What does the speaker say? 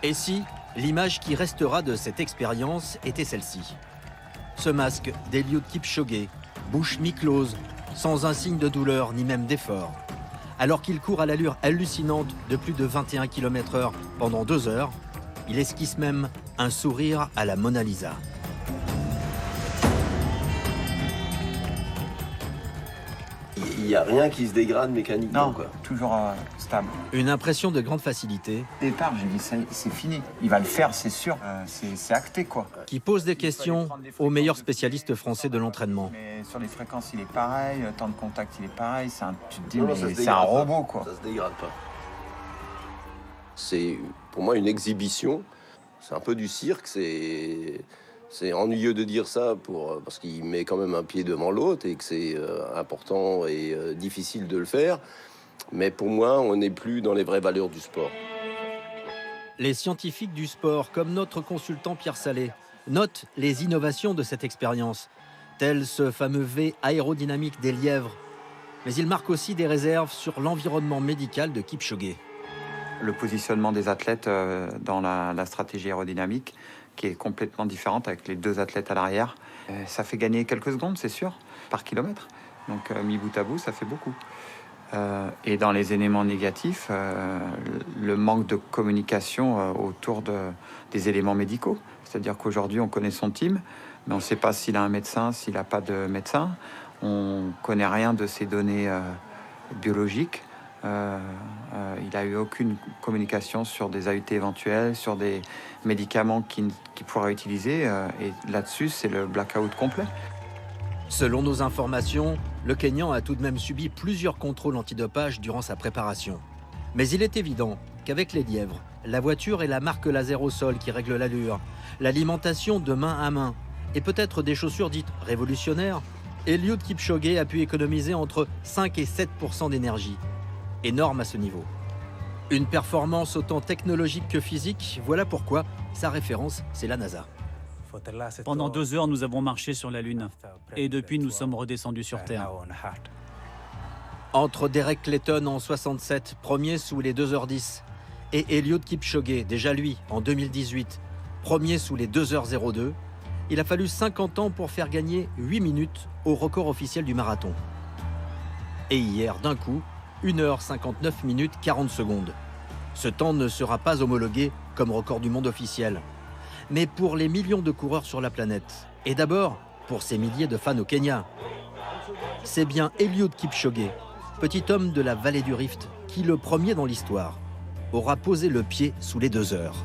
Et si l'image qui restera de cette expérience était celle-ci? Ce masque d'Eliud Kipchoge, bouche mi-close, sans un signe de douleur ni même d'effort. Alors qu'il court à l'allure hallucinante de plus de 21 km/h pendant 2 heures, il esquisse même un sourire à la Mona Lisa. Il n'y a rien qui se dégrade mécaniquement. Non, quoi. toujours stable. Une impression de grande facilité. Au départ, j'ai dit, c'est fini. Il va le faire, c'est sûr. C'est acté, quoi. Qui pose des questions aux meilleurs spécialistes français de l'entraînement. Mais sur les fréquences, il est pareil. Le temps de contact, il est pareil. Tu te dis, Non, mais c'est un robot, quoi. Ça se dégrade pas. C'est pour moi une exhibition. C'est un peu du cirque. C'est ennuyeux de dire ça parce qu'il met quand même un pied devant l'autre et que c'est important et difficile de le faire. Mais pour moi, on n'est plus dans les vraies valeurs du sport. Les scientifiques du sport, comme notre consultant Pierre Salé, notent les innovations de cette expérience, tel ce fameux V aérodynamique des lièvres. Mais ils marquent aussi des réserves sur l'environnement médical de Kipchoge. Le positionnement des athlètes dans la stratégie aérodynamique, qui est complètement différente avec les 2 athlètes à l'arrière. Ça fait gagner quelques secondes, c'est sûr, par kilomètre. Donc, mis bout à bout, ça fait beaucoup. Et dans les éléments négatifs, le manque de communication autour des éléments médicaux. C'est-à-dire qu'aujourd'hui, on connaît son team, mais on ne sait pas s'il a un médecin, s'il n'a pas de médecin. On ne connaît rien de ses données biologiques. Il n'a eu aucune communication sur des AUT éventuels, sur des médicaments qu'il pourra utiliser. Et là-dessus, c'est le blackout complet. Selon nos informations, le Kényan a tout de même subi plusieurs contrôles antidopage durant sa préparation. Mais il est évident qu'avec les lièvres, la voiture et la marque laser au sol qui règle l'allure, l'alimentation de main à main et peut-être des chaussures dites révolutionnaires, Eliud Kipchoge a pu économiser entre 5 et 7% d'énergie. Énorme à ce niveau. Une performance autant technologique que physique, voilà pourquoi sa référence, c'est la NASA. Pendant 2 heures, nous avons marché sur la Lune. Et depuis, nous sommes redescendus sur Terre. Entre Derek Clayton en 67, premier sous les 2h10, et Eliud Kipchoge, déjà lui, en 2018, premier sous les 2h02, il a fallu 50 ans pour faire gagner 8 minutes au record officiel du marathon. Et hier, d'un coup, 1h59 minutes 40 secondes. Ce temps ne sera pas homologué comme record du monde officiel. Mais pour les millions de coureurs sur la planète, et d'abord pour ces milliers de fans au Kenya, c'est bien Eliud Kipchoge, petit homme de la vallée du Rift, qui, le premier dans l'histoire, aura posé le pied sous les 2 heures.